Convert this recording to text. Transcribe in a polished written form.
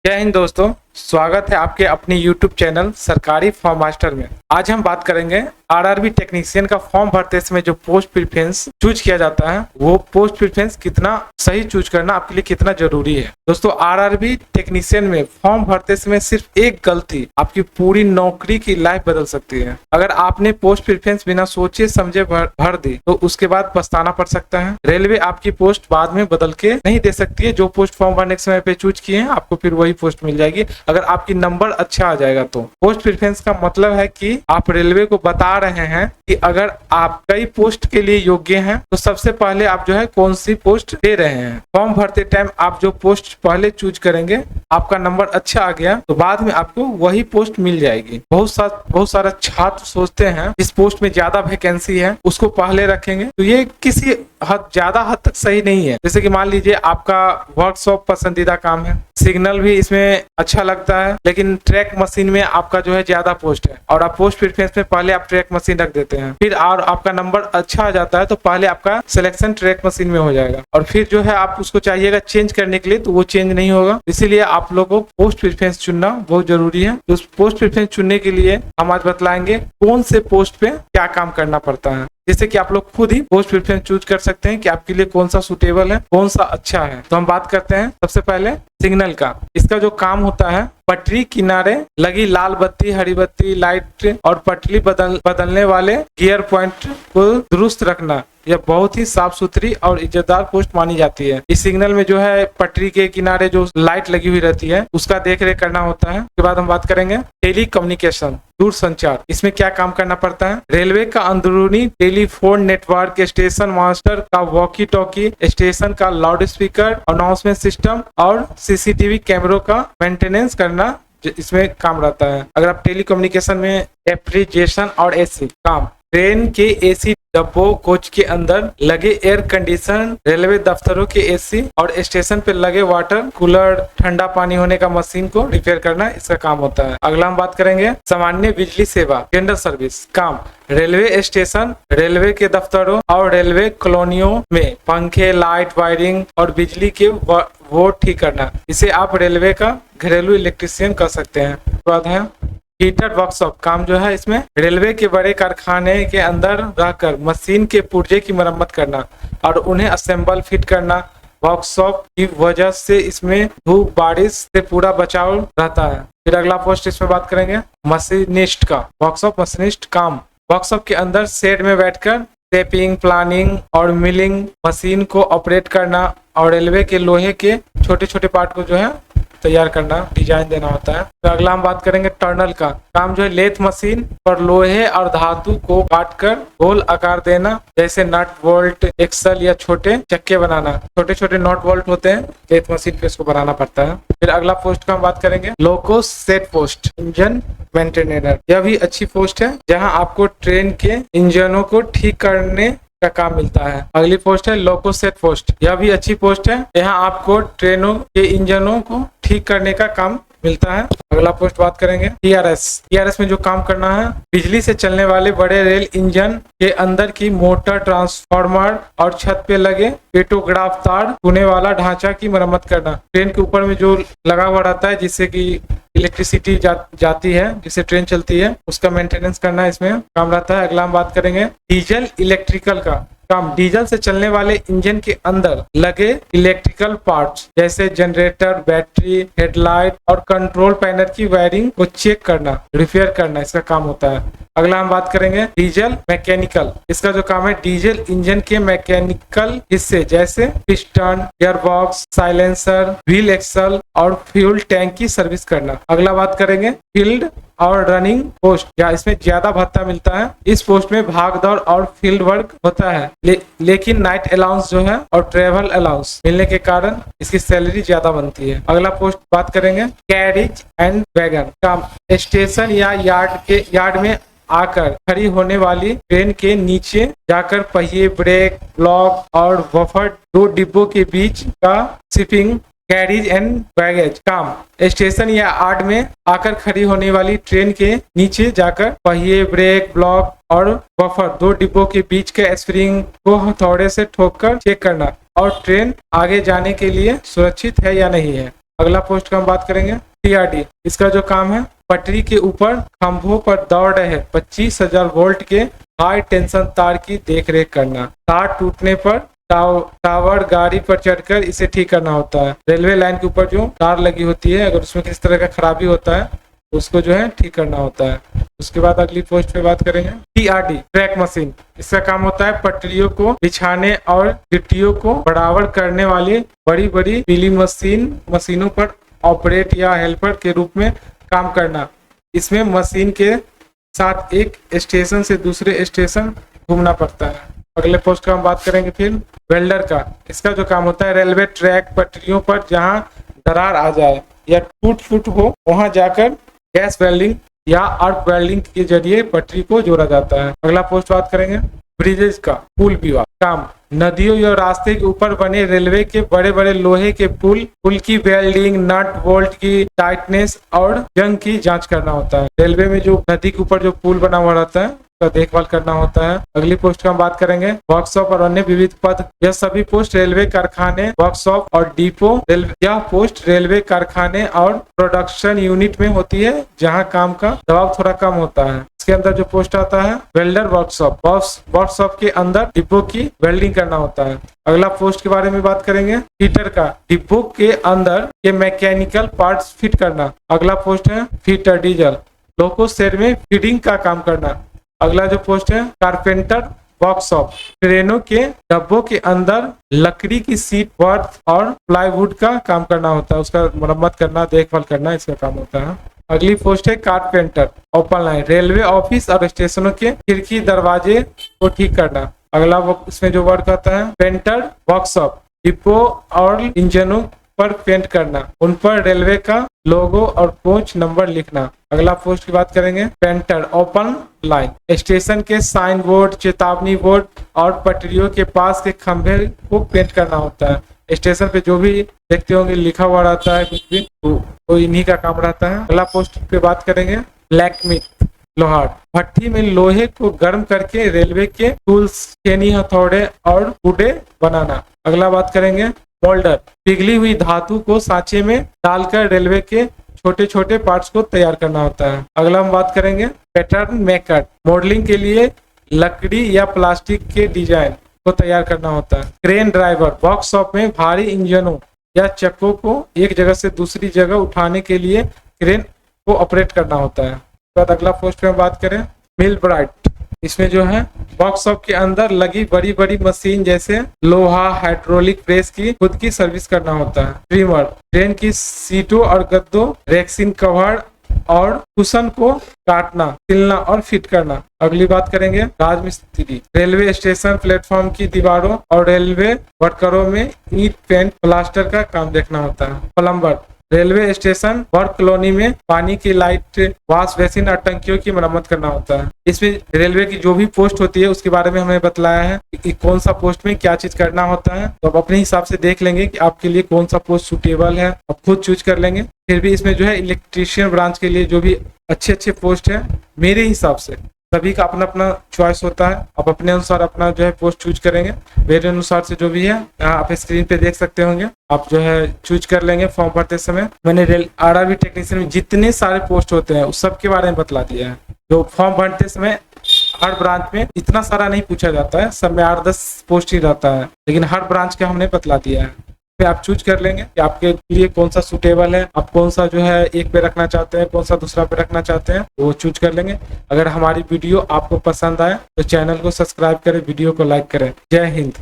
जय हिंद दोस्तों, स्वागत है आपके अपने YouTube चैनल सरकारी फॉर्म मास्टर में। आज हम बात करेंगे आरआरबी टेक्नीशियन का फॉर्म भरते समय जो पोस्ट प्रेफरेंस चूज किया जाता है, वो पोस्ट प्रेफरेंस कितना सही चूज करना आपके लिए कितना जरूरी है। दोस्तों, आरआरबी टेक्नीशियन में फॉर्म भरते समय सिर्फ एक गलती आपकी पूरी नौकरी की लाइफ बदल सकती है। अगर आपने पोस्ट प्रेफरेंस बिना सोचे समझे भर दी तो उसके बाद पछताना पड़ सकता है। रेलवे आपकी पोस्ट बाद में बदल के नहीं दे सकती है। जो पोस्ट फॉर्म भरने के समय पे चूज किए हैं, आपको फिर वही पोस्ट मिल जाएगी अगर आपकी नंबर अच्छा आ जाएगा तो। पोस्ट प्रेफरेंस का मतलब है कि आप रेलवे को बता रहे हैं कि अगर आप कई पोस्ट के लिए योग्य हैं तो सबसे पहले आप जो है कौन सी पोस्ट दे रहे हैं। फॉर्म भरते टाइम आप जो पोस्ट पहले चूज करेंगे, आपका नंबर अच्छा आ गया तो बाद में आपको वही पोस्ट मिल जाएगी। बहुत सारा छात्र सोचते हैं इस पोस्ट में ज्यादा वैकेंसी है, उसको पहले रखेंगे, तो ये किसी ज्यादा हद तक सही नहीं है। जैसे कि मान लीजिए आपका वर्कशॉप पसंदीदा काम है, सिग्नल भी इसमें अच्छा लगता है, लेकिन ट्रैक मशीन में आपका जो है ज्यादा पोस्ट है और आप पोस्ट प्रेफरेंस में पहले आप ट्रैक मशीन रख देते हैं। फिर और आपका नंबर अच्छा आ जाता है तो पहले आपका सिलेक्शन ट्रैक मशीन में हो जाएगा और फिर जो है आप उसको चाहिएगा चेंज करने के लिए तो वो चेंज नहीं होगा। इसीलिए आप लोगों को पोस्ट प्रेफरेंस चुनना बहुत जरूरी है। तो उस पोस्ट प्रेफरेंस चुनने के लिए हम आज बतलाएंगे कौन से पोस्ट पे क्या काम करना पड़ता है, जिससे कि आप लोग खुद ही पोस्ट प्रेफरेंस चूज कर सकते हैं कि आपके लिए कौन सा सुटेबल है, कौन सा अच्छा है। तो हम बात करते हैं सबसे पहले सिग्नल का। इसका जो काम होता है, पटरी किनारे लगी लाल बत्ती, हरी बत्ती, लाइट और पटरी बदलने वाले गियर पॉइंट को दुरुस्त रखना, यह बहुत ही साफ सुथरी और इज्जतदार पोस्ट मानी जाती है। इस सिग्नल में जो है पटरी के किनारे जो लाइट लगी हुई रहती है उसका देख रेख करना होता है। उसके बाद हम बात करेंगे टेली कम्युनिकेशन, दूर संचार। इसमें क्या काम करना पड़ता है? रेलवे का अंदरूनी टेलीफोन नेटवर्क, स्टेशन मास्टर का वॉकी टॉकी, स्टेशन का लाउड स्पीकर, अनाउंसमेंट सिस्टम और सीसीटीवी कैमरों का मेंटेनेंस करना इसमें काम रहता है। अगर आप टेली कम्युनिकेशन में रेफ्रिजरेशन और एसी काम, ट्रेन के एसी डब्बों, कोच के अंदर लगे एयर कंडीशन, रेलवे दफ्तरों के एसी और स्टेशन पे लगे वाटर कूलर, ठंडा पानी होने का मशीन को रिपेयर करना इसका काम होता है। अगला हम बात करेंगे सामान्य बिजली सेवा, जनरल सर्विस काम, रेलवे स्टेशन, रेलवे के दफ्तरों और रेलवे कॉलोनियों में पंखे, लाइट, वायरिंग और बिजली के बोर्ड ठीक करना। इसे आप रेलवे का घरेलू इलेक्ट्रीशियन कर सकते हैं। बाद है हीटर वर्कशॉप काम, जो है इसमें रेलवे के बड़े कारखाने के अंदर रहकर मशीन के पुर्जे की मरम्मत करना और उन्हें असेंबल फिट करना। वर्कशॉप की वजह से इसमें धूप बारिश से पूरा बचाव रहता है। फिर अगला पोस्ट इसमें बात करेंगे मशीनिस्ट का। वर्कशॉप मशीनिस्ट काम, वर्कशॉप के अंदर शेड में बैठकर टेपिंग, प्लानिंग और मिलिंग मशीन को ऑपरेट करना और रेलवे के लोहे के छोटे छोटे पार्ट को जो है तैयार करना, डिजाइन देना होता है। तो अगला हम बात करेंगे टर्नल का काम, जो है लेथ मशीन पर लोहे और धातु को काटकर गोल आकार देना, जैसे नट बोल्ट, एक्सल या छोटे चक्के बनाना। छोटे छोटे नट बोल्ट होते हैं, लेथ मशीन पे इसको बनाना पड़ता है। फिर अगला पोस्ट का हम बात करेंगे लोको सेट पोस्ट, इंजन मेंटेनर। यह भी अच्छी पोस्ट है जहाँ आपको ट्रेन के इंजनों को ठीक करने का काम मिलता है। अगली पोस्ट है लोको सेट पोस्ट, यह भी अच्छी पोस्ट है, यहाँ आपको ट्रेनों के इंजनों को ठीक करने का काम मिलता है। अगला पोस्ट बात करेंगे टीआरएस। टीआरएस में जो काम करना है, बिजली से चलने वाले बड़े रेल इंजन के अंदर की मोटर, ट्रांसफार्मर और छत पे लगे पेटोग्राफ तार छूने वाला ढांचा की मरम्मत करना। ट्रेन के ऊपर में जो लगा हुआ रहता है जिससे कि इलेक्ट्रिसिटी जाती है, जिससे ट्रेन चलती है, उसका मेंटेनेंस करना इसमें काम रहता है। अगला हम बात करेंगे डीजल इलेक्ट्रिकल का काम, डीजल से चलने वाले इंजन के अंदर लगे इलेक्ट्रिकल पार्ट्स जैसे जनरेटर, बैटरी, हेडलाइट और कंट्रोल पैनल की वायरिंग को चेक करना, रिपेयर करना इसका काम होता है। अगला हम बात करेंगे डीजल मैकेनिकल। इसका जो काम है, डीजल इंजन के मैकेनिकल हिस्से जैसे piston, gearbox, silencer, wheel axle और फ्यूल टैंक की सर्विस करना। अगला बात करेंगे फील्ड और रनिंग पोस्ट, या इसमें ज्यादा भत्ता मिलता है। इस पोस्ट में भाग दौड़ और फील्ड वर्क होता है, लेकिन नाइट अलाउंस जो है और ट्रेवल अलाउंस मिलने के कारण इसकी सैलरी ज्यादा बनती है। अगला पोस्ट बात करेंगे कैरिज एंड वैगन काम, स्टेशन या यार्ड में आकर खड़ी होने वाली ट्रेन के नीचे जाकर पहिए, ब्रेक, ब्लॉक और बफर दो डिब्बों के बीच का शिपिंग कैरिज एंड बैगेज काम, स्टेशन या यार्ड में आकर खड़ी होने वाली ट्रेन के नीचे जाकर पहिए, ब्रेक, ब्लॉक और बफर दो डिब्बों के बीच के स्प्रिंग को हथौड़े से ठोककर चेक करना और ट्रेन आगे जाने के लिए सुरक्षित है या नहीं है। अगला पोस्ट का हम बात करेंगे टीआरडी। इसका जो काम है, पटरी के ऊपर खंभों पर दौड़ रहे 25,000 वोल्ट के हाई टेंशन तार की देखरेख करना। तार टूटने पर टावर गाड़ी पर चढ़कर इसे ठीक करना होता है। रेलवे लाइन के ऊपर जो तार लगी होती है, अगर उसमें किसी तरह का खराबी होता है उसको जो है ठीक करना होता है। उसके बाद अगली पोस्ट पे बात करेंगे टीआरडी ट्रैक मशीन। इसका काम होता है पटरियों को बिछाने और गिट्टियों को बराबर करने वाली बड़ी बड़ी पीली मशीनों पर ऑपरेट या हेल्पर के रूप में काम करना। इसमें मशीन के साथ एक स्टेशन से दूसरे स्टेशन घूमना पड़ता है। अगले पोस्ट का हम बात करेंगे फिर वेल्डर का। इसका जो काम होता है, रेलवे ट्रैक पटरियों पर जहां दरार आ जाए या टूट फूट हो वहां जाकर गैस वेल्डिंग या आर्क वेल्डिंग के जरिए पटरी को जोड़ा जाता है। अगला पोस्ट बात करेंगे ब्रिजेज का, पुल विभाग काम। नदियों या रास्ते के ऊपर बने रेलवे के बड़े बड़े लोहे के पुल की वेल्डिंग, नट बोल्ट की टाइटनेस और जंग की जांच करना होता है। रेलवे में जो नदी के ऊपर जो पुल बना हुआ रहता है का देखभाल करना होता है। अगली पोस्ट का हम बात करेंगे वर्कशॉप और अन्य विविध पद। यह सभी पोस्ट रेलवे कारखाने, वर्कशॉप और डिपो, यह पोस्ट रेलवे कारखाने और प्रोडक्शन यूनिट में होती है जहां काम का दबाव थोड़ा कम होता है। इसके अंदर जो पोस्ट आता है वेल्डर वर्कशॉप। वर्कशॉप के अंदर डिब्बों की वेल्डिंग करना होता है। अगला पोस्ट के बारे में बात करेंगे फिटर का, डिब्बों के अंदर के मैकेनिकल पार्ट्स फिट करना। अगला पोस्ट है फिटर डीजल, लोको शेड में फीडिंग का काम करना। अगला जो पोस्ट है कारपेंटर वर्कशॉप, ट्रेनों के डब्बों के अंदर लकड़ी की सीट, बर्थ और प्लाईवुड का काम करना होता है, उसका मरम्मत करना, देखभाल करना इसका काम होता है। अगली पोस्ट है carpenter open line, railway office और स्टेशनों के खिड़की दरवाजे को ठीक करना। अगला इसमें जो वर्क आता है पेंटर वर्कशॉप, डिब्बों और इंजनों पर पेंट करना, उन पर रेलवे का लोगो और कोच नंबर लिखना। अगला पोस्ट की बात करेंगे पेंटर ओपन लाइन, स्टेशन के साइन बोर्ड, चेतावनी बोर्ड और पटरियों के पास के खंभे को पेंट करना होता है। स्टेशन पे जो भी देखते होंगे लिखा हुआ रहता है कुछ भी, वो इन्हीं का काम रहता है। अगला पोस्ट पे बात करेंगे ब्लैकस्मिथ लोहार, भट्टी में लोहे को गर्म करके रेलवे के टूल्स, छेनी, हथौड़े और कुडे बनाना। अगला बात करेंगे मोल्डर, पिघली हुई धातु को सांचे में डालकर रेलवे के छोटे छोटे पार्ट्स को तैयार करना होता है। अगला हम बात करेंगे पैटर्न मेकर, मॉडलिंग के लिए लकड़ी या प्लास्टिक के डिजाइन को तैयार करना होता है। क्रेन ड्राइवर, वर्कशॉप में भारी इंजनों या चक्कों को एक जगह से दूसरी जगह उठाने के लिए क्रेन को ऑपरेट करना होता है। बाद अगला पोस्ट में बात करें मिल ब्राइट, इसमें जो है वर्कशॉप के अंदर लगी बड़ी बड़ी मशीन जैसे लोहा, हाइड्रोलिक प्रेस की खुद की सर्विस करना होता है। ट्रिमर, ट्रेन की सीटों और गद्दों, रेक्सिन कवर और कुशन को काटना, सिलना और फिट करना। अगली बात करेंगे राजमिस्त्री, रेलवे स्टेशन प्लेटफॉर्म की दीवारों और रेलवे वर्करों में ईंट, पेंट, प्लास्टर का काम देखना होता है। Plumber, railway station work colony में पानी की लाइट, वॉश बेसिन और टंकियों की मरम्मत करना होता है। इसमें रेलवे की जो भी पोस्ट होती है उसके बारे में हमें बतलाया है कि कौन सा पोस्ट में क्या चीज करना होता है, तो आप अपने हिसाब से देख लेंगे कि आपके लिए कौन सा पोस्ट सुटेबल है, आप खुद चूज कर लेंगे। फिर भी इसमें जो है इलेक्ट्रीशियन ब्रांच के लिए जो भी अच्छे अच्छे पोस्ट है, मेरे हिसाब से सभी का अपना अपना चॉइस होता है, आप अपने अनुसार अपना जो है पोस्ट चूज करेंगे। मेरे अनुसार से जो भी है आप स्क्रीन पे देख सकते होंगे, आप जो है चूज कर लेंगे फॉर्म भरते समय। मैंने आरआरबी टेक्नीशियन में जितने सारे पोस्ट होते हैं उस सब के बारे में बतला दिया है। जो फॉर्म भरते समय हर ब्रांच में इतना सारा नहीं पूछा जाता है, सब में 8-10 पोस्ट ही रहता है, लेकिन हर ब्रांच का हमने बतला दिया है। आप चूज कर लेंगे कि आपके लिए कौन सा सुटेबल है, आप कौन सा जो है एक पे रखना चाहते हैं, कौन सा दूसरा पे रखना चाहते हैं, वो चूज कर लेंगे। अगर हमारी वीडियो आपको पसंद आए तो चैनल को सब्सक्राइब करें, वीडियो को लाइक करें। जय हिंद।